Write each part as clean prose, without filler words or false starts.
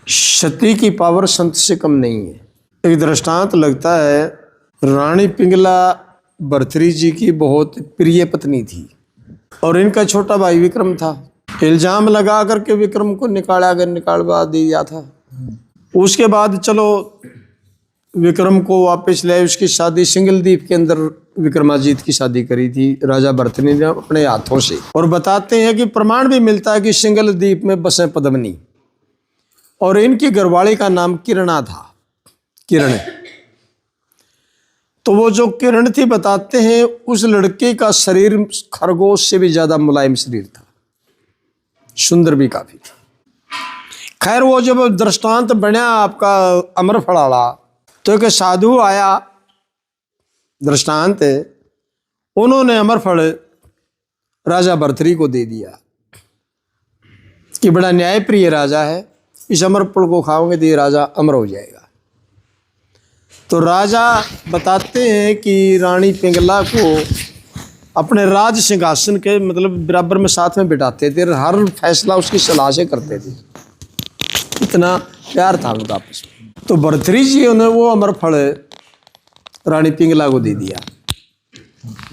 सती की पावर संत से कम नहीं है। एक दृष्टांत लगता है, रानी पिंगला भर्तृहरि जी की बहुत प्रिय पत्नी थी और इनका छोटा भाई विक्रम था। इल्जाम लगा करके विक्रम को निकालवा दिया था। उसके बाद चलो विक्रम को वापस ले, उसकी शादी सिंगलदीप के अंदर विक्रमाजीत की शादी करी थी राजा भर्तृहरि ने अपने हाथों से। और बताते हैं कि प्रमाण भी मिलता है कि सिंगलदीप में बसे पद्मिनी और इनकी घरवाली का नाम किरणा था, किरण। तो वो जो किरण थी, बताते हैं उस लड़के का शरीर खरगोश से भी ज्यादा मुलायम शरीर था, सुंदर भी काफी था। खैर वो जब दृष्टांत बना आपका अमरफल वाला, तो एक साधु आया, दृष्टांत है, उन्होंने अमरफल राजा भर्तृहरि को दे दिया कि बड़ा न्यायप्रिय राजा है, इस अमरफल को खाओगे तो ये राजा अमर हो जाएगा। तो राजा बताते हैं कि रानी पिंगला को अपने राज सिंहासन के मतलब बराबर में साथ में बिठाते थे, हर फैसला उसकी सलाह से करते थे, इतना प्यार था उनका आपस में। तो भर्तृहरि जी ने वो अमरफल रानी पिंगला को दे दिया,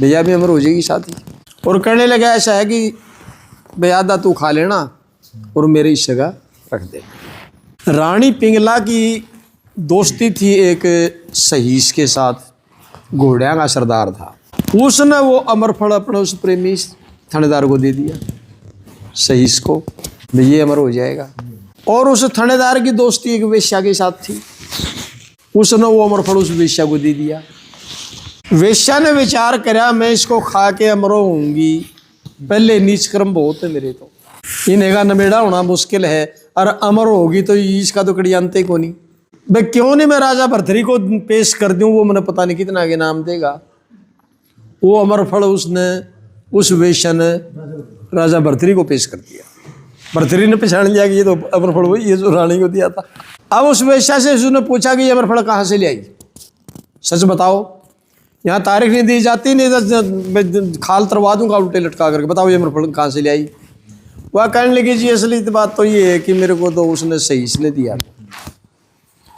भैया भी अमर हो जाएगी साथी। और कहने लगा ऐसा है कि भैया तू खा लेना और मेरी इस जगह रख दे। रानी पिंगला की दोस्ती थी एक सहीस के साथ, घोड़िया का सरदार था। उसने वो अमरफल अपने उस प्रेमी थानेदार को दे दिया, सहीस को, भैया अमर हो जाएगा। और उस थानेदार की दोस्ती एक वेश्या के साथ थी, उसने वो अमरफल उस वेश्या को दे दिया। वेश्या ने विचार करा मैं इसको खा के अमर होंगी, पहले नीच कर्म बहुत है मेरे, तो इन्हें का नमेड़ा होना मुश्किल है, और अमर होगी तो इसका तो कड़ी अंत को नहीं। भाई क्यों नहीं मैं राजा भर्तृहरि को पेश कर दूं, वो मैंने पता नहीं कितना आगे नाम देगा। वो अमरफल उसने उस वेश्या ने राजा भर्तृहरि को पेश कर दिया। भर्तृहरि ने पहचान लिया कि ये तो अमरफल वही है जो रानी को दिया था। अब उस वेश्या से उसने पूछा कि ये अमरफल कहाँ से ले आई, सच बताओ, यहाँ तारीख नहीं दी जाती, नहीं खाल तरवा दूंगा उल्टे लटका करके, बताओ ये अमरफल कहाँ से ले आई। वह कहने लगी जी असली बात तो ये है कि मेरे को तो उसने सहीस ने दिया,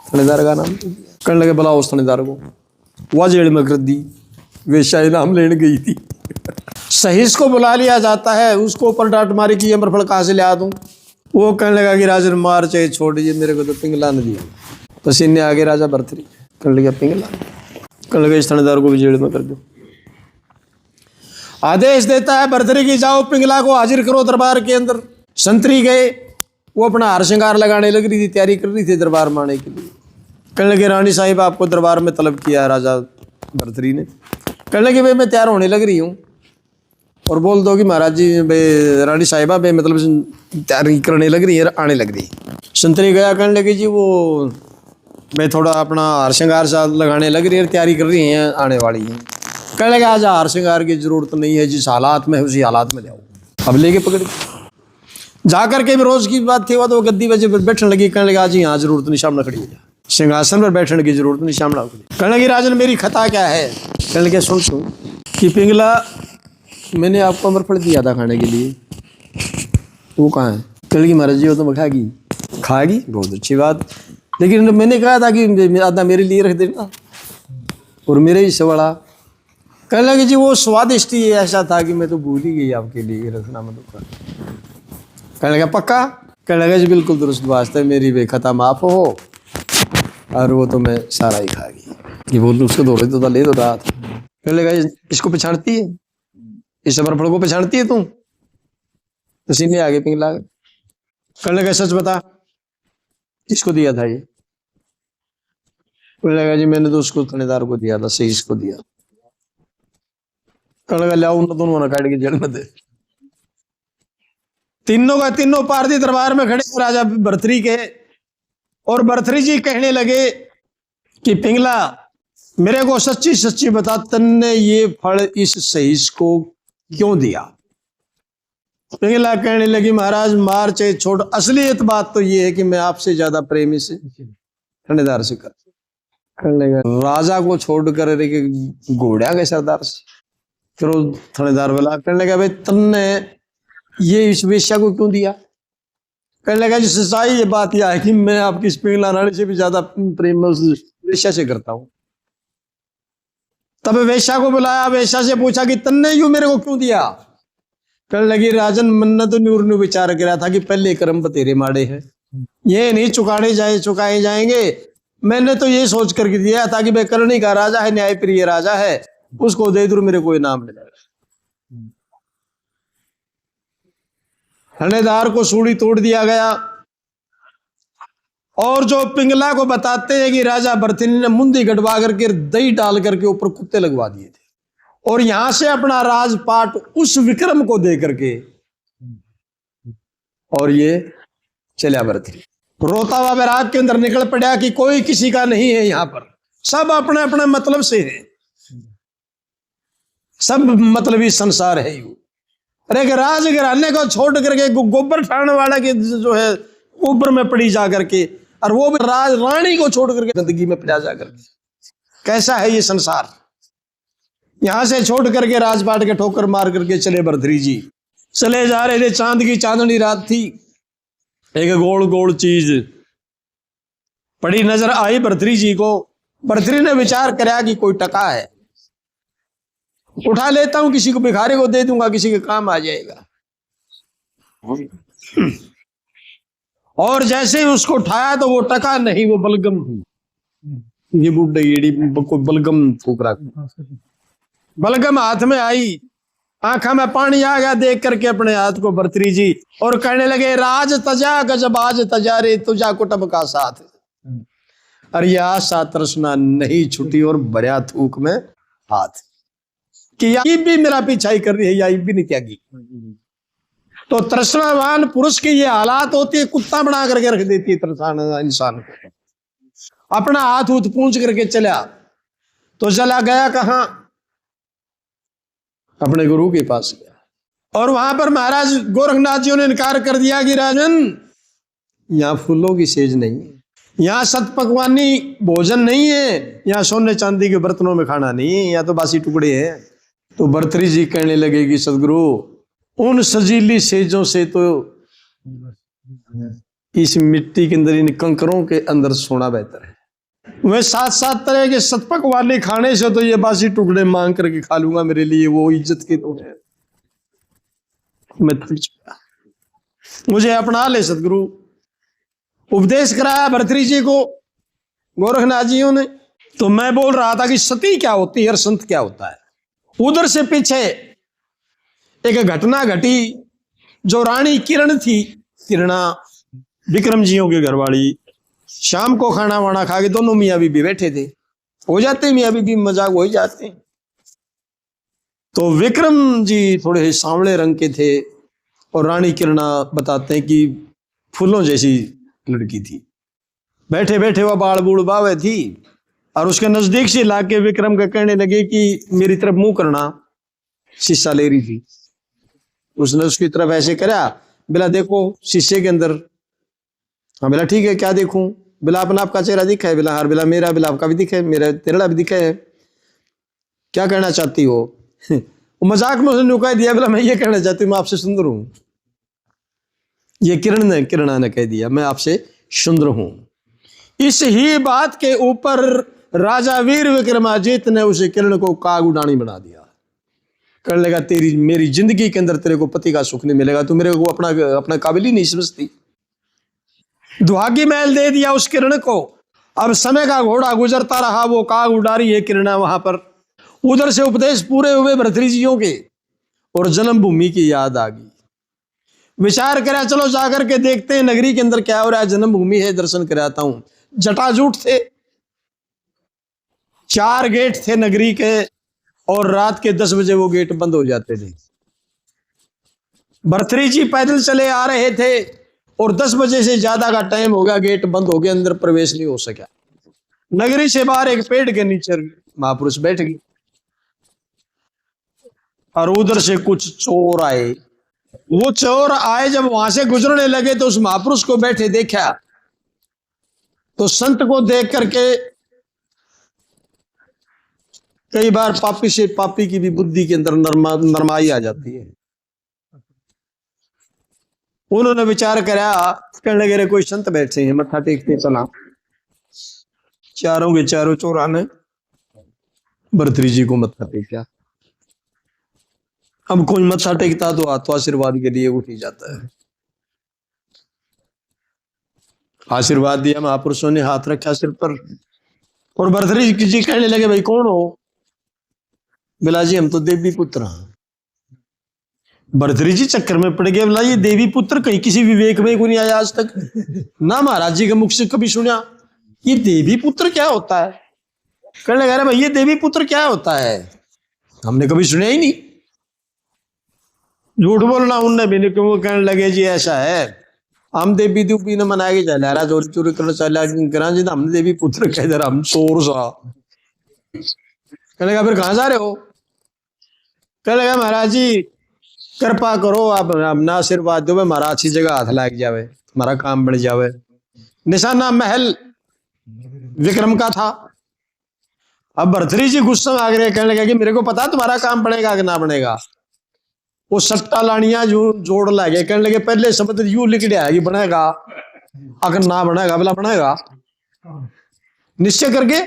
थानेदार का नाम कहने लगे बुलाओ उस थानेदार को। वह जेल में कर दी, वेश्या नाम लेने गई थी। सहीस को बुला लिया जाता है, उसको ऊपर डांट मारी कि अमरफल कहाँ से ले आ दूं। वो कहने लगा कि राजन मार चाहे छोड़ दीजिए, मेरे को तो पिंगला ने दिया। पसीने आगे राजा भर्तृहरि कहने लगा पिंगला, कहने लगा इस थानेदार को भी जेल में कर दो। आदेश देता है भर्तृहरि की जाओ पिंगला को हाजिर करो दरबार के अंदर। संतरी गए, वो अपना हार श्रृंगार लगाने लग रही थी, तैयारी कर रही थी दरबार में आने के लिए। कहने लगे रानी साहिब आपको दरबार में तलब किया है राजा भर्तृहरि ने। कहने लगे भाई मैं तैयार होने लग रही हूँ, और बोल दो कि महाराज जी भाई रानी साहिबा भाई मतलब तैयारी करने लग रही है, आने लग रही। संतरी गया, कहने लगे जी वो मैं थोड़ा अपना हार श्रृंगार सा लगाने लग रही है, तैयारी कर रही हैं, आने वाली हैं। कहने लगे आज हार श्रृंगार की जरूरत नहीं है, जिस हालात में है उसी हालात में जाओ। अब लेके पकड़ जाकर के भी रोज की बात थी, वो तो गद्दी वजह पर बैठने लगी। कहने लगे आज यहाँ जरूरत नहीं, सामने खड़ी हो जा, सिंहासन पर बैठने की जरूरत नहीं, सामने खड़ी। कहने लगी राजन मेरी खता क्या है। कहने लगे सुन कि पिंगला मैंने आपको अमरफल दिया था खाने के लिए, वो कहाँ है। कहने लगी महाराज जी वो तो खाएगी, खाएगी बहुत अच्छी बात, लेकिन मैंने कहा था कि आधा मेरे लिए रख देना और मेरे ही सवाड़ा। कहने लगे जी वो स्वादिष्ट ही ऐसा था कि मैं तो भूल ही गई आपके लिए रखना मतलब। कहने लगा पक्का। कहने लगा जी बिल्कुल दुरुस्त वास्ते, मेरी बेखता माफ हो, और वो तो मैं सारा ही खा गई। ये बोल उसको दो तो ले दो रात। कहने लगा इसको पहचानती है, इस अमरफल को पहचानती है तू। तो सीने आगे पिंगला। कहने लगा सच बता किसको दिया था ये। कहने लगा जी मैंने तो उसको थानेदार को दिया था, सहीस को दिया। कहने लगा लाओ उन दोनों काट के जेल में दे। तीनों का तीनों पारदी दरबार में खड़े राजा भर्तृहरि के, और भर्तृहरि जी कहने लगे कि पिंगला मेरे को सच्ची सच्ची बता, तन्ने ये फल इस सहीस को क्यों दिया। पिंगला कहने लगी महाराज मार चाहे छोड़, असलियत बात तो ये है कि मैं आपसे ज्यादा प्रेमी से थानेदार से कर। कहने लगा राजा को छोड़कर घोड़िया के सरदार से। फिर थानेदार वाला कहने लगा भाई तुमने ये इस वेश्या को क्यों दिया। कहने लगा जी सच्चाई ये बात यह है कि मैं आपकी इस पिंगला रानी से भी ज्यादा प्रेम मैं उस वेश्या से करता हूं। तब वेश्या को बुलाया, वेश्या से पूछा कि तन्ने यूं मेरे को क्यों दिया? कहने लगी राजन मन्नत नूर ने विचार किया था कि पहले कर्म बतेरे माड़े हैं, ये नहीं चुकाए जाएंगे। मैंने तो ये सोच करके दिया था कि भाई करणी का राजा है, न्याय प्रिय राजा है, उसको दे दूं मेरे को इनाम मिलेगा। थानेदार को सूली तोड़ दिया गया। और जो पिंगला को बताते हैं कि राजा बर्थिनी ने मुंदी गड़वा करके दही डाल करके ऊपर कुत्ते लगवा दिए थे, और यहां से अपना राजपाट उस विक्रम को दे करके और ये चलिया बर्थिनी। रोता हुआ वैराग के अंदर निकल पड़ा कि कोई किसी का नहीं है, यहां पर सब अपने अपने मतलब से है, सब मतलबी संसार है यू। अरे राज घराने को छोड़ करके गोबर ठाने वाला के जो है ऊपर में पड़ी जा करके, और वो भी राज रानी को छोड़ करके गंदगी में पड़ा जा करके, कैसा है ये संसार। यहां से छोड़ करके राजपाट के ठोकर मार करके चले भरतरी जी। चले जा रहे थे, चांद की चांदनी रात थी। एक गोल गोल चीज पड़ी नजर आई भरतरी जी को। भरतरी ने विचार कराया कि कोई टका है, उठा लेता हूं, किसी को भिखारी को दे दूंगा, किसी के काम आ जाएगा। और जैसे ही उसको उठाया तो वो टका नहीं, वो बलगम थी। ये बुढ़े येड़ी को बलगम फूक रहा, बलगम हाथ में आई, आंखा में पानी आ गया देख करके अपने हाथ को भरतरी जी, और कहने लगे राज तजा गजबाज तजा रे तुझा कुटुंब का साथ। अरे या सात रसना नहीं छुटी और भरिया थूक में हाथ कि ये भी मेरा पीछाई कर रही है, या भी नहीं त्यागी। तो तृष्णावान पुरुष की ये हालात होती है, कुत्ता बना करके रख देती है तृष्णा इंसान को। अपना हाथ उठ पूंछ करके चला, तो चला गया कहां? अपने गुरु के पास गया, और वहां पर महाराज गोरखनाथ जी ने इनकार कर दिया कि राजन यहां फूलों की सेज नहीं है, यहाँ सत पकवानी भोजन नहीं है, यहाँ सोने चांदी के बर्तनों में खाना नहीं है, यहाँ तो बासी टुकड़े हैं। तो भरतरी जी कहने लगे कि सदगुरु उन सजीली सेजों से तो इस मिट्टी के अंदर, इन कंकरों के अंदर सोना बेहतर है। वह सात सात तरह के सतपक वाले खाने से तो ये बासी टुकड़े मांग करके खा लूंगा, मेरे लिए वो इज्जत की तो है। मैं मुझे अपना ले सदगुरु। उपदेश कराया भरतरी जी को गोरखनाथ जी ने। तो मैं बोल रहा था कि सती क्या होती है और संत क्या होता है। उधर से पीछे एक घटना घटी, जो रानी किरण थी, किरणा विक्रम जियों की घरवाली, शाम को खाना वाना खा के दोनों मियाँ बीबी बैठे थे। हो जाते मियाँ बीबी मजाक हो ही जाते। तो विक्रम जी थोड़े सांवले रंग के थे, और रानी किरणा बताते हैं कि फूलों जैसी लड़की थी। बैठे बैठे वह बाल बूढ़ बावे थी, और उसके नजदीक से लाके विक्रम का कहने लगे कि मेरी तरफ मुंह करना। शीशा ले रही थी, उसने उसकी तरफ ऐसे करा, बिला देखो शीशे के अंदर। हाँ बिला ठीक है, क्या देखूं? बिला अपना आपका चेहरा दिखा है। बिला हर बिला मेरा, बिला आपका भी दिखा है, मेरा तेरा भी दिखा है, क्या कहना चाहती हो? मजाक में उसने कह दिया, बिला मैं ये कहना चाहती हूँ मैं आपसे सुंदर हूं। ये किरणा ने कह दिया मैं आपसे सुंदर हूं। इस ही बात के ऊपर राजा वीर विक्रमादित्य ने उसे किरण को काग उड़ानी बना दिया। कहने लगा तेरी मेरी जिंदगी के अंदर तेरे को पति का सुख नहीं मिलेगा, तू मेरे को अपना काबिल ही नहीं समझती। दुहागी महल दे दिया उस किरण को। अब समय का घोड़ा गुजरता रहा, वो काग उड़ा रही है किरणा वहां पर। उधर से उपदेश पूरे हुए भरतरी जियों के, और जन्मभूमि की याद आ गई। विचार करा चलो जाकर के देखते हैं नगरी के अंदर क्या हो रहा है, जन्मभूमि है, दर्शन कराता हूं। जटाजूट थे, 4 गेट थे नगरी के, और रात के 10 बजे वो गेट बंद हो जाते थे। भरतरी जी पैदल चले आ रहे थे, और 10 बजे से ज्यादा का टाइम हो गया, गेट बंद हो गया, अंदर प्रवेश नहीं हो सका। नगरी से बाहर एक पेड़ के नीचे महापुरुष बैठ गए, और उधर से कुछ चोर आए। वो चोर आए, जब वहां से गुजरने लगे तो उस महापुरुष को बैठे देखा, तो संत को देख करके कई बार पापी से पापी की भी बुद्धि के अंदर नरमाई आ जाती है। उन्होंने विचार करा, कहने लगे कोई संत बैठे हैं मत्था टेकते चला। चारों के चारों चोरा ने भर्तृहरि जी को मत्था टेका। अब कोई मत्था टेकता तो हाथ आशीर्वाद के लिए उठ ही जाता है। आशीर्वाद दिया, महापुरुषों ने हाथ रखा सिर पर, और भर्तृहरि जी कहने लगे भाई कौन हो? बोला जी हम तो देवी पुत्र हैं। भर्तृहरि जी चक्कर में पड़ गए, बोला ये देवी पुत्र कहीं किसी विवेक में को नहीं आया आज तक, ना महाराज जी के मुख से कभी सुना। ये देवी पुत्र क्या होता है? कहने लगा भाई ये देवी पुत्र क्या होता है, हमने कभी सुना ही नहीं। झूठ बोलना उनने भी नहीं, क्यों? कहने लगे जी ऐसा है, हम देवी दूबी ने मना के चला रहा, चोरी चोरी करना चला करा जी, हमने देवी पुत्र कह दे रहा, हम चोर सा। कहने लगा फिर कहां जा रहे हो? कहने लगा महाराज जी कृपा करो, आप अपना आशीर्वाद दो, हमारा अच्छी जगह हाथ लग जावे, हमारा काम बढ़ जावे। निशाना महल विक्रम का था। अब भर्तृहरि जी गुस्सा में आ गए, कहने लगा कि मेरे को पता तुम्हारा काम बनेगा कि ना बनेगा। वो सट्टा लानियां जो जोड़ लगे, कहने लगे पहले शब्द यू लिख दिया कि बनेगा, अगर ना बनेगा बोला बनेगा निश्चय करके।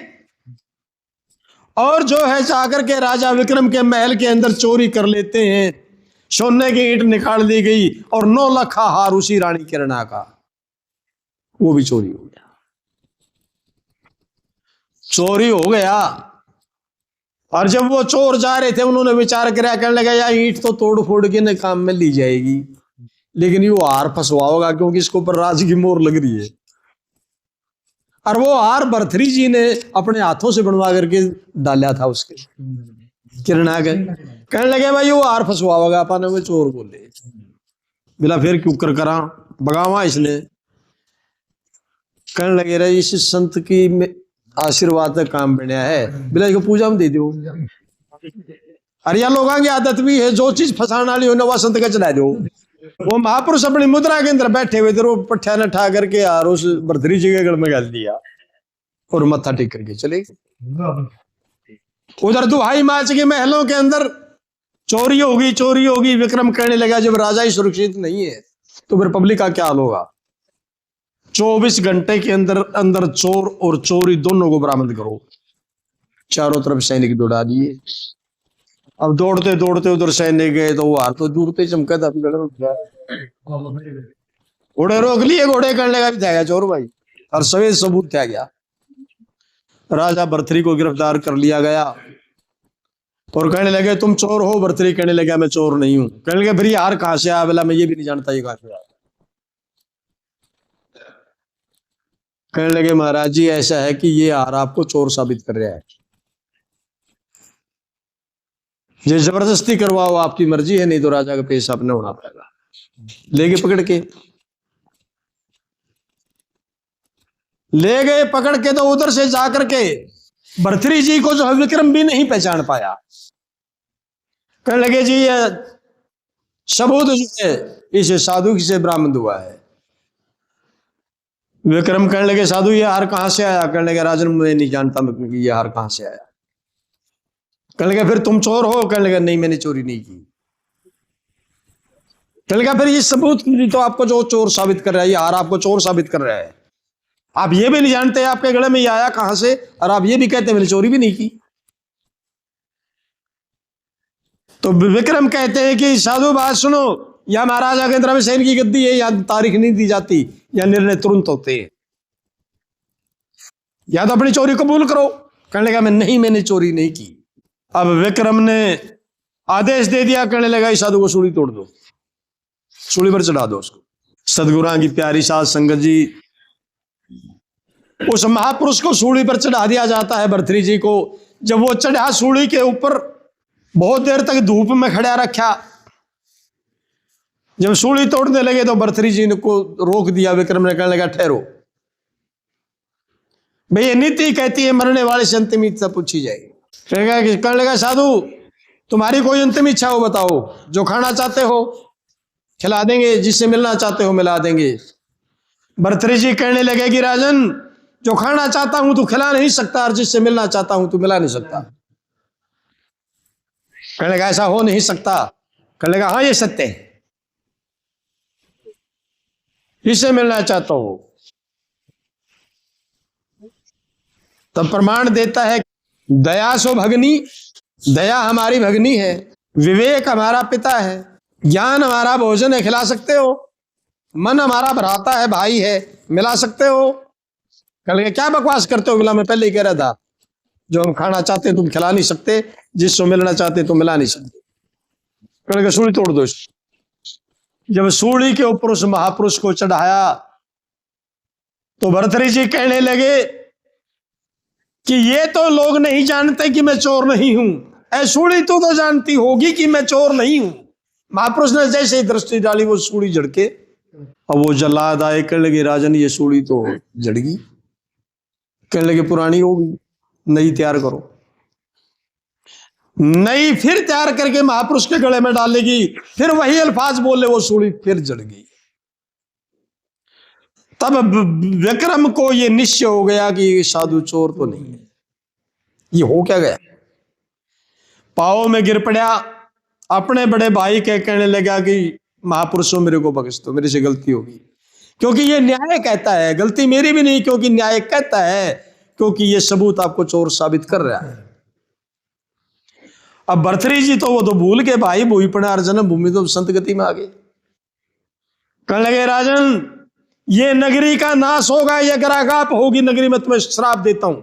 और जो है जाकर के राजा विक्रम के महल के अंदर चोरी कर लेते हैं। सोने की ईंट निकाल दी गई और 9 लाख का हार उसी रानी किरणा का, वो भी चोरी हो गया। चोरी हो गया। और जब वो चोर जा रहे थे उन्होंने विचार किया, कहने लगा यार ईंट तो तोड़ फोड़ के न काम में ली जाएगी, लेकिन ये हार फंसवा होगा क्योंकि इसके ऊपर राज की मोहर लग रही है। और वो हार भर्तृहरि जी ने अपने हाथों से बनवा करके डाला था उसके किरणा के। कहने लगे भाई वो हार फंसवा होगा, अपन वो चोर बोले। बोला फिर क्यों कर करा भगावा इसने। कहने लगे रहे इस संत की आशीर्वाद काम बनया है, बोला इसको पूजा में दे दो। अरे यार लोगों की आदत भी है, जो चीज फंसाने वाली हो ना वह संत का चला दो। वो महापुरुष अपनी मुद्रा के अंदर बैठे हुए थे, वो पट्ठा न ठा करके यार उस भर्तृहरि जी के गल में गाल दिया और मत्था टेक करके चले गए। उधर दुहाई माच के महलों के अंदर चोरी होगी चोरी होगी। विक्रम कहने लगा जब राजा ही सुरक्षित नहीं है तो फिर पब्लिक का क्या हाल होगा। 24 घंटे के अंदर अंदर चोर और चोरी दोनों को बरामद करो। चारों तरफ सैनिक दौड़ा दिए। अब दौड़ते दौड़ते उधर सैनिक गए तो वो हार तो दूर पे चमका था, घोड़े रोक लिए। घोड़े करने का भी था चोर भाई, और सभी सबूत था गया। राजा भर्तृहरि को गिरफ्तार कर लिया गया और कहने लगे तुम चोर हो? भर्तृहरि कहने लगा मैं चोर नहीं हूं। कहने लगे फिर ये हार कहां से आया? बोला मैं ये भी नहीं जानता ये कहां से आया। कहने लगे महाराज जी ऐसा है कि ये हार आपको चोर साबित कर रहा है, ये जबरदस्ती करवाओ, आपकी मर्जी है, नहीं तो राजा का पेश आपने होना पड़ेगा। लेके पकड़ के ले गए, पकड़ के तो उधर से जाकर के भर्तृहरि जी को जो है विक्रम भी नहीं पहचान पाया। कहने लगे जी ये सबूत जो है इसे साधु से बरामद हुआ है। विक्रम कहने लगे साधु ये हार कहां से आया? कहने लगे राजन मैं नहीं जानता ये हार कहां से आया। कहने लगे फिर तुम चोर हो? कहने लगे नहीं मैंने चोरी नहीं की। कहने लगा फिर ये सबूत तो आपको जो चोर साबित कर रहा है, ये हार आपको चोर साबित कर रहा है, आप ये भी नहीं जानते आपके गले में ये आया कहां से, और आप ये भी कहते मैंने चोरी भी नहीं की। तो विक्रम कहते हैं कि साधु बात सुनो, या महाराजा केंद्र में सैन की गद्दी है, या तारीख नहीं दी जाती, या निर्णय तुरंत होते हैं, या तो अपनी चोरी कबूल करो। कहने लगा मैं नहीं मैंने चोरी नहीं की। अब विक्रम ने आदेश दे दिया, कहने लगा इस साधु को सूली तोड़ दो, सूली पर चढ़ा दो उसको। सदगुरुओं की प्यारी साध संगत जी, उस महापुरुष को सूली पर चढ़ा दिया जाता है भर्तृहरि जी को। जब वो चढ़ा सूली के ऊपर, बहुत देर तक धूप में खड़ा रखा। जब सूली तोड़ने लगे तो भर्तृहरि जी ने को रोक दिया। विक्रम ने कहने लगा ठहरो भाई, ये नीति कहती है मरने वाले से अंतिम इच्छा पूछी जाएगी। कहने लगा साधु तुम्हारी कोई अंतिम इच्छा हो बताओ, जो खाना चाहते हो खिला देंगे, जिससे मिलना चाहते हो मिला देंगे। भर्तृहरि जी कहने लगे कि राजन जो खाना चाहता हूं तू खिला नहीं सकता, और जिससे मिलना चाहता हूं तू मिला नहीं सकता। कहने लगा ऐसा हो नहीं सकता। कहने लगा हाँ ये सत्य है। किससे मिलना चाहता हो? तब प्रमाण देता है, दया सो भगनी, दया हमारी भगनी है, विवेक हमारा पिता है, ज्ञान हमारा भोजन है, खिला सकते हो। मन हमारा भ्राता है, भाई है, मिला सकते हो। कल के क्या बकवास करते हो? बोला मैं पहले ही कह रहा था, जो हम खाना चाहते तुम खिला नहीं सकते, जिससे मिलना चाहते तुम मिला नहीं सकते। कल के सूली तोड़ दो। जब सूली के ऊपर उस महापुरुष को चढ़ाया तो भर्तृहरि जी कहने लगे कि ये तो लोग नहीं जानते कि मैं चोर नहीं हूं, ऐ सूली तो जानती होगी कि मैं चोर नहीं हूं। महापुरुष ने जैसे ही दृष्टि डाली वो सूली झड़के, अब वो जल्लाद आए, कहने लगे राजन ये सूली तो जड़ गई। कहने लगे पुरानी होगी, नई तैयार करो। नई फिर तैयार करके महापुरुष के गले में डालेगी, फिर वही अल्फाज बोले, वो सूली फिर जड़ गई। तब विक्रम को ये निश्चय हो गया कि ये साधु चोर तो नहीं है। ये हो क्या गया? पाओ में गिर पड़ा, अपने बड़े भाई के कहने लगा कि महापुरुषों मेरे को बख्श दो, मेरे से गलती होगी। क्योंकि ये न्याय कहता है, गलती मेरी भी नहीं, क्योंकि न्याय कहता है, क्योंकि ये सबूत आपको चोर साबित कर रहा है। अब भर्तृहरि जी तो वो तो भूल के भाई भूई पड़ा अर्जन भूमि, तो संत गति में आ गए। कहने लगे राजन ये नगरी का नाश होगा, ये गरागाप होगी नगरी में, तुम्हें श्राप देता हूं,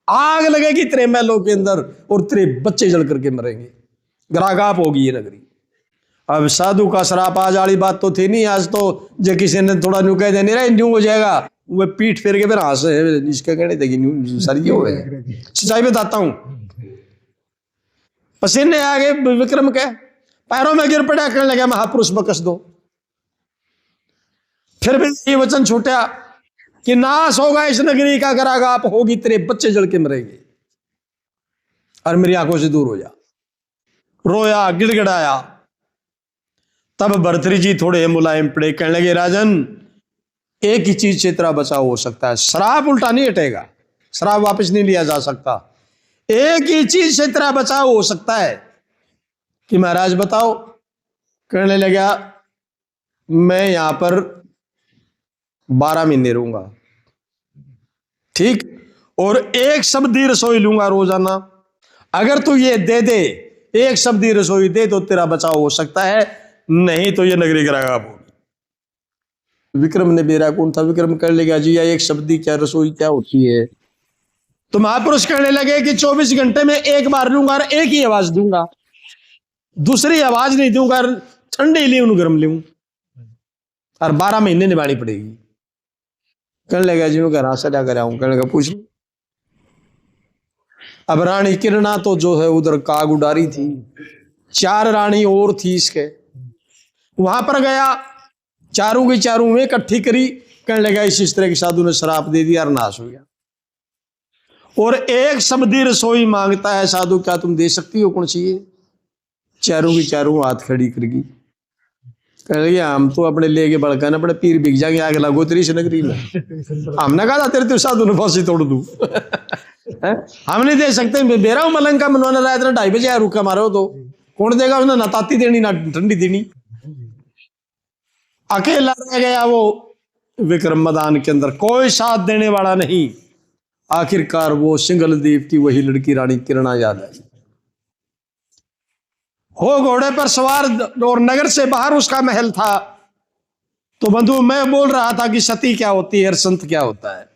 आग लगेगी तेरे महलों के अंदर और तेरे बच्चे जल करके मरेंगे, गरागाप होगी ये नगरी। अब साधु का श्राप आज वाली बात तो थी नहीं, आज तो जो किसी ने थोड़ा न्यू कह देने रहे न्यू हो जाएगा, वो पीठ फेर के फिर हंस इसके कहने थे कि न्यू सारी हो गए। सच्चाई बताता हूं, पसीने आ गए विक्रम के, पैरों में गिर पड़ा, कहने लगा महापुरुष बख्श दो। फिर भी ये वचन छूटा कि नाश होगा इस नगरी का, गरागाप होगी, तेरे बच्चे जल के मरेंगे और मेरी आंखों से दूर हो जा। रोया, गिड़गिड़ाया। तब भर्तृहरि जी थोड़े मुलायम पड़े, कहने लगे राजन एक ही चीज से तेरा बचाव हो सकता है, श्राप उल्टा नहीं हटेगा, श्राप वापस नहीं लिया जा सकता। एक ही चीज से तेरा बचाव हो सकता है कि महाराज बताओ। कहने लगा मैं यहां पर 12 महीने रहूंगा, ठीक, और एक सब्दी रसोई लूंगा रोजाना, अगर तू ये दे दे, एक सब्दी रसोई दे तो तेरा बचाव हो सकता है, नहीं तो ये नगरी गरागाप होगी। विक्रम ने बेरा कौन था, विक्रम कहने लगा जी एक सब्दी क्या, रसोई क्या होती है? तो महापुरुष कहने लगे कि 24 घंटे में एक बार लूंगा और एक ही आवाज दूंगा, दूसरी आवाज नहीं दूंगा, ठंडी ली गर्म ली और 12 महीने निभानी पड़ेगी। कहने लगा जी मैं घर सजा कर आऊं। कहने लगा पूछ। अब रानी किरणा तो जो है उधर काग उडारी थी, 4 रानी और थी इसके, वहां पर गया, चारों की चारों में इकट्ठी करी। कहने लगा इस तरह के साधु ने श्राप दे दिया और नाश हो गया, और एक सब्दी रसोई मांगता है साधु, क्या तुम दे सकती हो, कौन चाहिए? चारों की चारों हाथ खड़ी करगी। कहने लगे हम तो अपने लेके बड़का अपने पीर बिक जाएंगे, आगे लगो तेरी नगरी में। हमने कहा था तेरे तो साधु ने फांसी तोड़ दू। हम नहीं दे सकते, बेरा मलंग का मनवाना रहा इतना 2:30 बजे रुका मारो तो कौन देगा? उसने ना ताती देनी ना ठंडी देनी। अकेला रह गया वो विक्रम मैदान के अंदर, कोई साथ देने वाला नहीं। आखिरकार वो सिंगल देव की वही लड़की रानी किरणा याद आई, हो घोड़े पर सवार, और नगर से बाहर उसका महल था। तो बंधु मैं बोल रहा था कि सती क्या होती है और संत क्या होता है।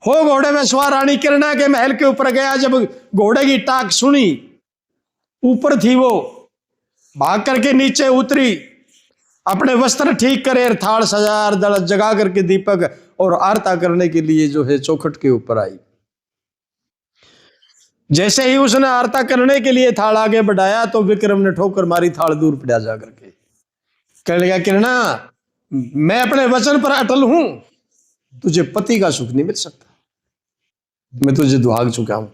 हो घोड़े में सवार रानी किरणा के महल के ऊपर गया, जब घोड़े की टाक सुनी, ऊपर थी वो, भाग करके नीचे उतरी, अपने वस्त्र ठीक करे, थाल सजा दल जगा करके दीपक और आरता करने के लिए जो है चौखट के ऊपर आई। जैसे ही उसने आरता करने के लिए थाल आगे बढ़ाया तो विक्रम ने ठोकर मारी, थाल दूर पड़ा जा करके। कहने लगा किरणा मैं अपने वचन पर अटल हूं, तुझे पति का सुख नहीं मिल सकता, मैं तुझे दुहाग चुका हूं।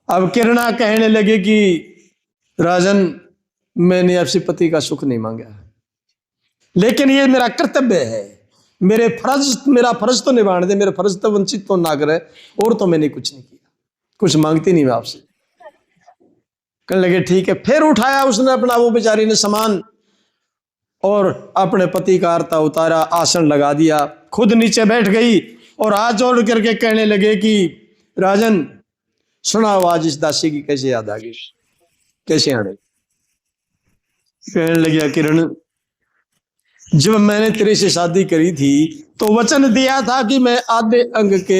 अब किरणा कहने लगे कि राजन मैंने आपसे पति का सुख नहीं मांगा, लेकिन ये मेरा कर्तव्य है, मेरा फर्ज तो निभाने दे, मेरे फर्ज तो वंचित तो ना करे, और तो मैंने कुछ नहीं किया, कुछ मांगती नहीं मैं आपसे। कहने लगे ठीक है। फिर उठाया उसने अपना, वो बेचारी ने सामान, और अपने पति का आरता उतारा, आसन लगा दिया, खुद नीचे बैठ गई और हाथ जोड़ करके कहने लगे कि राजन सुनाओ आज इस दासी की कैसे याद आ गई, कैसे आने। कहने लगे किरण, जब मैंने तेरे से शादी करी थी तो वचन दिया था कि मैं आधे अंग के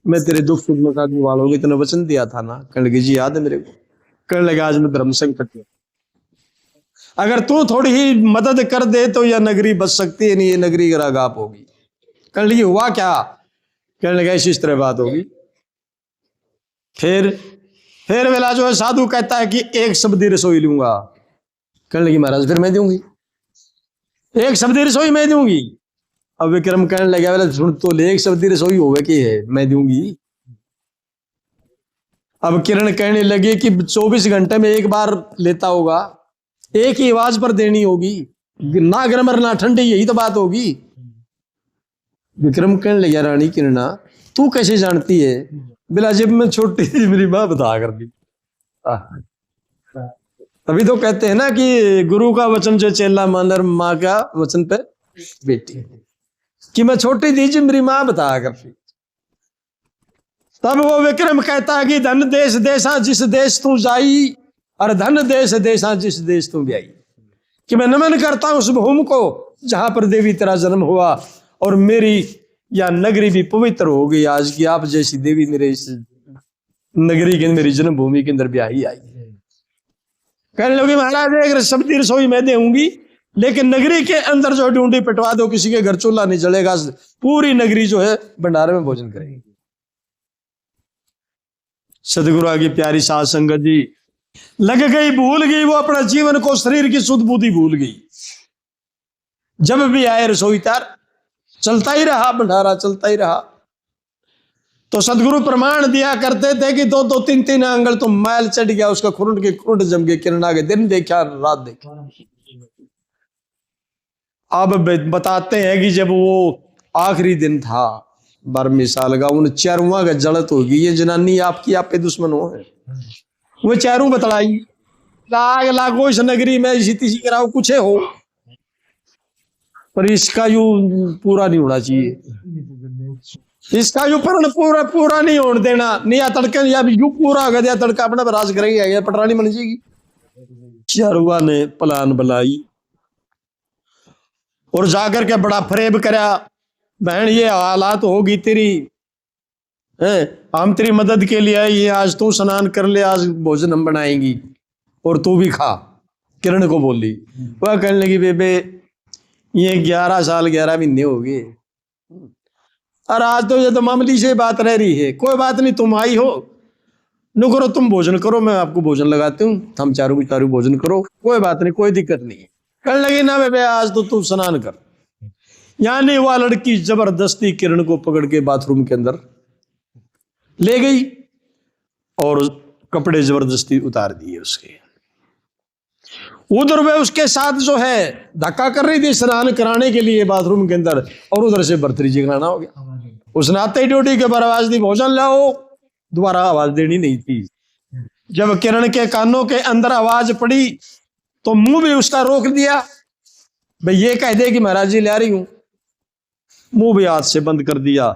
मैं तेरे दुख सुख में साथ निभाऊंगी, इतना वचन दिया था ना। कहने लगे जी याद है मेरे को। कहने लगे आज मैं धर्म संकट में, अगर तू थोड़ी ही मदद कर दे तो यह नगरी बच सकती है, नहीं ये नगरी गाप होगी। कहने लगे हुआ क्या। कहने लगा इस तरह बात होगी। फिर वेला जो है साधु कहता है कि एक शब्दी रसोई लूंगा। कहने लगी महाराज फिर मैं दूंगी, एक शब्दी रसोई मैं दूंगी। अब विक्रम कहने लगा बोले सुन तो ले, एक शब्दी रसोई होवे की है मैं दूंगी। अब किरण कहने लगे कि 24 घंटे में एक बार लेता होगा, एक ही आवाज पर देनी होगी, ना गर्म ना ठंडी, यही तो बात होगी। विक्रम कहने लगा रानी किरणा तू कैसे जानती है। बिला जब मैं छोटी थी मेरी माँ बता कर दी। तभी तो कहते हैं ना कि गुरु का वचन जो चेला मानर, माँ का वचन पे बेटी, कि मैं छोटी थी जी मेरी माँ बताया करती। तब वो विक्रम कहता है कि धन देश देशा जिस देश तू जाई, और धन देश देशा जिस देश तू ब्याई, कि मैं नमन करता हूं उस भूमि को जहां पर देवी तेरा जन्म हुआ, और मेरी या नगरी भी पवित्र हो गई आज की आप जैसी देवी मेरे इस नगरी के, मेरी जन्मभूमि के अंदर ब्याही आई। कहने लगे महाराज एक शब्दी रसोई मैं दूंगी, लेकिन नगरी के अंदर जो ढूंढी पिटवा दो, किसी के घर चूल्हा नहीं जलेगा, पूरी नगरी जो है भंडारे में भोजन करेगी। सदगुरु की प्यारी साध संगत जी लग गई, भूल गई वो अपना जीवन को, शरीर की शुद्ध बुद्धि भूल गई। जब भी आए रसोई तार चलता ही रहा, भंडारा चलता ही रहा। तो सदगुरु प्रमाण दिया करते थे कि 2-2 3-3 आंगल तो मैल चढ़ गया उसका, खुरुंड के खुरुंड जम गए, किरण आगे दिन देखा रात देखा। अब बताते हैं कि जब वो आखिरी दिन था 12वें साल का, उन चारों का जड़त होगी, ये जनानी आपकी आप पे दुश्मन हो है। वो चारों बतलाई लाग लागो इस नगरी में इसी तीसी कराओ कुछ हो, पर इसका यू पूरा नहीं होना चाहिए, इसका यू पूरा नहीं होने देना। नहीं या तड़के या यू पूरा गया तड़का अपना बराज करेगी, पटरानी बन जाएगी। चारुआ ने प्लान बनाई और जाकर के बड़ा फरेब करा, बहन ये हालात होगी तेरी, हम तेरी मदद के लिए आई है, आज तू स्नान कर ले, आज भोजन हम बनाएंगी और तू भी खा। किरण को बोली, वह कहने लगी बेबे ये 11 साल 11 महीने हो गए, और आज तो ये तो मामूली से बात रह रही है, कोई बात नहीं तुम आई हो नो करो, तुम भोजन करो, मैं आपको भोजन लगाती हूँ, हम चारों भोजन करो, कोई बात नहीं कोई दिक्कत नहीं है। कहने लगी ना बेबे आज तो तू स्नान कर। यानी वह लड़की जबरदस्ती किरण को पकड़ के बाथरूम के अंदर ले गई और कपड़े जबरदस्ती उतार दिए उसके। उधर वे उसके साथ जो है धक्का कर रही थी स्नान कराने के लिए बाथरूम के अंदर, और उधर से भर्तरी जी खाना हो गया। उसने आते ही ड्यूटी के पर आवाज दी भोजन लाओ, दोबारा आवाज देनी नहीं थी। जब किरण के कानों के अंदर आवाज पड़ी तो मुंह भी उसका रोक दिया, भाई ये कह दे कि महाराज जी ला रही हूं, मुंह भी हाथ से बंद कर दिया।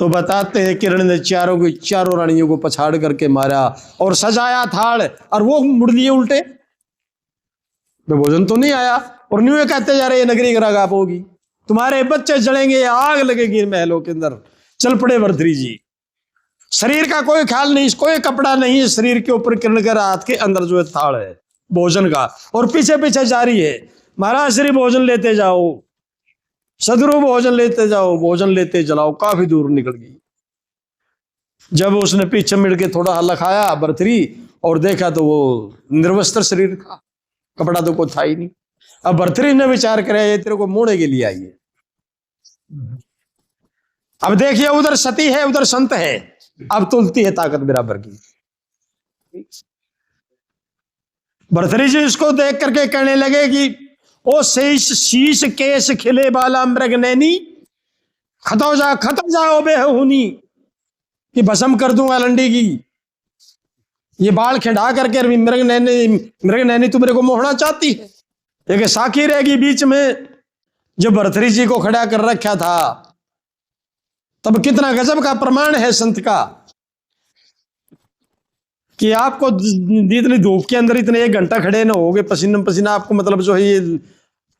तो बताते हैं किरण ने चारों रानियों को पछाड़ करके मारा और सजाया थाल, और वो मुड़ लिए उल्टे, तो भोजन तो नहीं आया। और न्यू कहते जा रहे ये नगरी गाप होगी, तुम्हारे बच्चे जलेंगे, आग लगेगी महलों के अंदर। चल पड़े भर्तरी जी, शरीर का कोई ख्याल नहीं, कोई कपड़ा नहीं है शरीर के ऊपर, किरण के हाथ के अंदर जो है थाल है भोजन का, और पीछे पीछे जारी है महाराज श्री भोजन लेते जाओ, सदगुरु भोजन लेते जाओ, भोजन लेते चलाओ। काफी दूर निकल गई। जब उसने पीछे मिल के थोड़ा हल्ला खाया भर्तरी और देखा तो वो निर्वस्त्र शरीर था, कपड़ा तो कोई था ही नहीं। अब भर्तरी ने विचार कराया ये तेरे को मोड़े के लिए आई है। अब देखिए उधर सती है उधर संत है, अब तुलती है ताकत बराबर की। भर्तरी जी इसको देख करके कहने लगे कि ओ शीश केस खिले बाला मृग नैनी, खतो जाओ बेहुनी, कि भस्म कर दूंगा लंडी की। ये बाल खिंडा करके मृग नैनी तू मेरे को मोहना चाहती है। एक साखी रहेगी बीच में, जो भर्तृहरि जी को खड़ा कर रखा था। तब कितना गजब का प्रमाण है संत का कि आपको इतनी धूप के अंदर इतने 1 घंटा खड़े न होगे, पसीना पसीना आपको मतलब जो है ये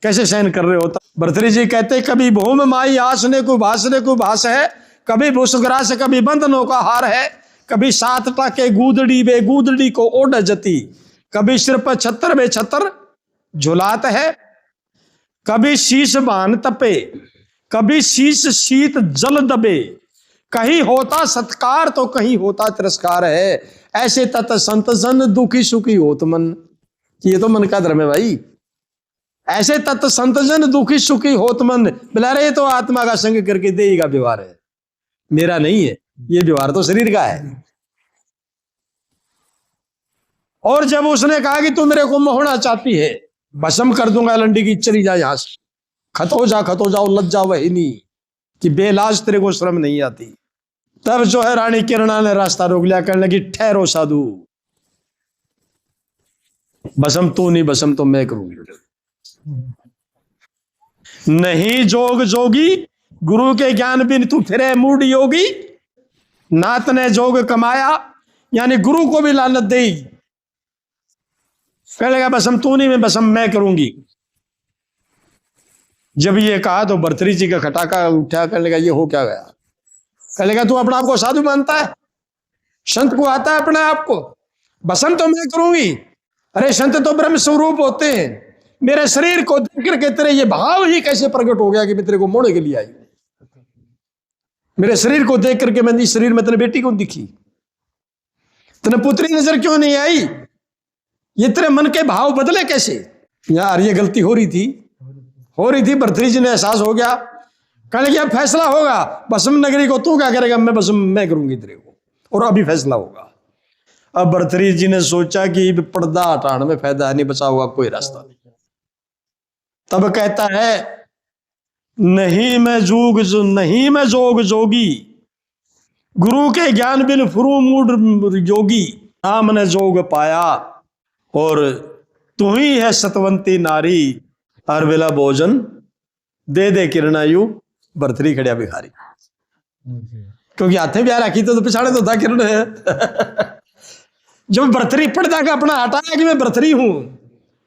कैसे सहन कर रहे हो। भर्तृहरि जी कहते कभी भूम माई आसने को भास है, कभी भूसुग्रा से कभी बंधनों का हार है, कभी 7 टाके गूदड़ी बे गूदड़ी को ओढ़ जती, कभी सिर पर छतर बे छतर झुलात है, कभी शीश बान तपे, कभी शीश शीत जल दबे, कहीं होता सत्कार तो कहीं होता तिरस्कार है, ऐसे तत् संत जन दुखी सुखी होत मन। ये तो मन का धर्म है भाई। ऐसे तत् संत जन दुखी सुखी होत मन, बोला रहे तो आत्मा का संग करके देगा व्यवहार है, मेरा नहीं है ये व्यवहार, तो शरीर का है। और जब उसने कहा कि तू मेरे को मोहना चाहती है, भस्म कर दूंगा लंडी की, चली जा यहां से, खतो जाओ लज्जा वही नहीं कि बेलाज तेरे को शर्म नहीं आती। तब जो है रानी किरणा ने रास्ता रोक लिया, कहने लगी ठहरो साधु, भस्म तू नहीं, भस्म तो मैं करूंगी। नहीं जोग जोगी गुरु के ज्ञान बिन तू फिरे मूड योगी, नात ने जोग कमाया, यानी गुरु को भी लानत देगी। कहने लगा भस्म तू नहीं, मैं भस्म मैं करूंगी। जब ये कहा तो भर्तृहरि जी का खटाका उठा, कहने लगा ये हो क्या गया। कहने लगा तू अपने आप को साधु मानता है, संत को आता है अपने आप को, भस्म तो मैं करूंगी। अरे संत तो ब्रह्म स्वरूप होते हैं, मेरे शरीर को देख करके तेरे ये भाव ही कैसे प्रकट हो गया कि मैं तेरे को मोड़ने के लिए आई। मेरे शरीर को देख करके मैं, शरीर में तेरे बेटी को दिखी, तेरे पुत्री नजर क्यों नहीं आई, ये तेरे मन के भाव बदले कैसे। यार ये गलती हो रही थी। भर्तृहरि जी ने एहसास हो गया, कहने लगे फैसला होगा, भस्म नगरी को तू क्या करेगा, मैं भस्म मैं करूंगी तेरे को, और अभी फैसला होगा। अब भर्तृहरि जी ने सोचा कि पर्दा हटाने में फायदा नहीं, बचा हुआ कोई रास्ता नहीं। तब कहता है नहीं मैं जोग जोगी, गुरु के ज्ञान बिन फुरू मूड योगी, नाम ने जोग पाया, और तू ही है सतवंती नारी, हर वेला भोजन दे किरणायु। भर्तृहरि खड़िया भिखारी, क्योंकि हाथे भी रखी तो पिछाड़े तो था किरण है। जब भर्तृहरि पर्दा का अपना हटाया कि मैं भर्तृहरि हूं,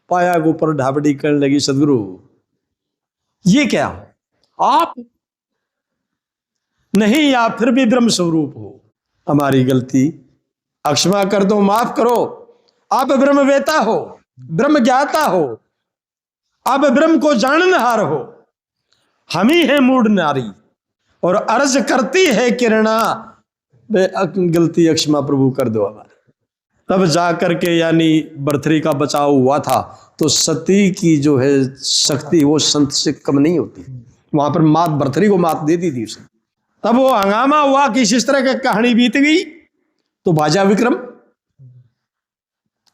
पाया के ऊपर ढाबड़ी करने लगी, सदगुरु ये क्या आप नहीं, आप फिर भी ब्रह्म स्वरूप हो, हमारी गलती अक्षमा कर दो, माफ करो। आप ब्रह्म वेता हो, ब्रह्म ज्ञाता हो, आप ब्रह्म को जाननहार हो, हम ही है मूढ़ नारी, और अर्ज करती है किरणा, गलती अक्षमा प्रभु कर दो हमारे। तब जाकर के यानी भर्तृहरि का बचाव हुआ था। तो सती की जो है शक्ति वो संत से कम नहीं होती, वहां पर मात भर्तृहरि को मात देती थी उसने। तब वो हंगामा हुआ कि इस तरह की कहानी बीत गई। तो भाजा विक्रम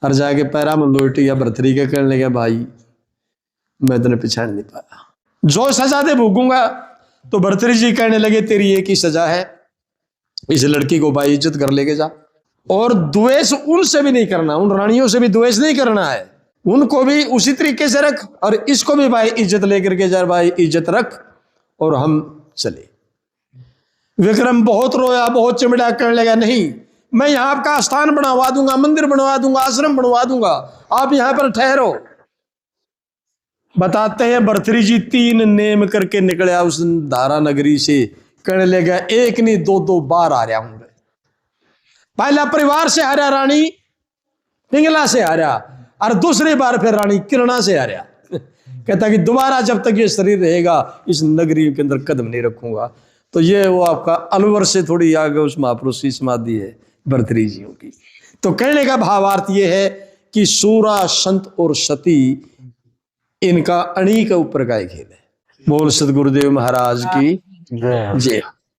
हर जाके पैरा में लोटी या भर्तृहरि के कहने लगे भाई मैं तेने पहचान नहीं पाया, जो सजा दे भोगूंगा। तो भर्तृहरि जी कहने लगे तेरी एक ही सजा है, इस लड़की को भाई इज्जत कर लेके जा, और द्वेष उनसे भी नहीं करना, उन रानियों से भी द्वेष नहीं करना है, उनको भी उसी तरीके से रख, और इसको भी भाई इज्जत लेकर के जा, भाई इज्जत रख, और हम चले। विक्रम बहुत रोया, बहुत चिमड़ा, करने लगा नहीं मैं यहां आपका स्थान बनवा दूंगा, मंदिर बनवा दूंगा, आश्रम बनवा दूंगा, आप यहां पर ठहरो। बताते हैं भर्तृहरि जी 3 नेम करके निकले उस धारा नगरी से, कहने लगा एक नहीं 2 बार आ रहा हूं। पहला परिवार से आ रहा रानी पिंगला से आ रहा, और दूसरी बार फिर रानी किरणा से आ रहा। कहता कि दोबारा जब तक ये शरीर रहेगा इस नगरी के अंदर कदम नहीं रखूंगा। तो ये वो आपका अलवर से थोड़ी आगे उस महापुरुष की समाधि है भर्तृहरि जी की। तो कहने का भावार्थ ये है कि सूरा संत और सती इनका अणी के ऊपर का खेल है। बोल सतगुरुदेव महाराज की जय।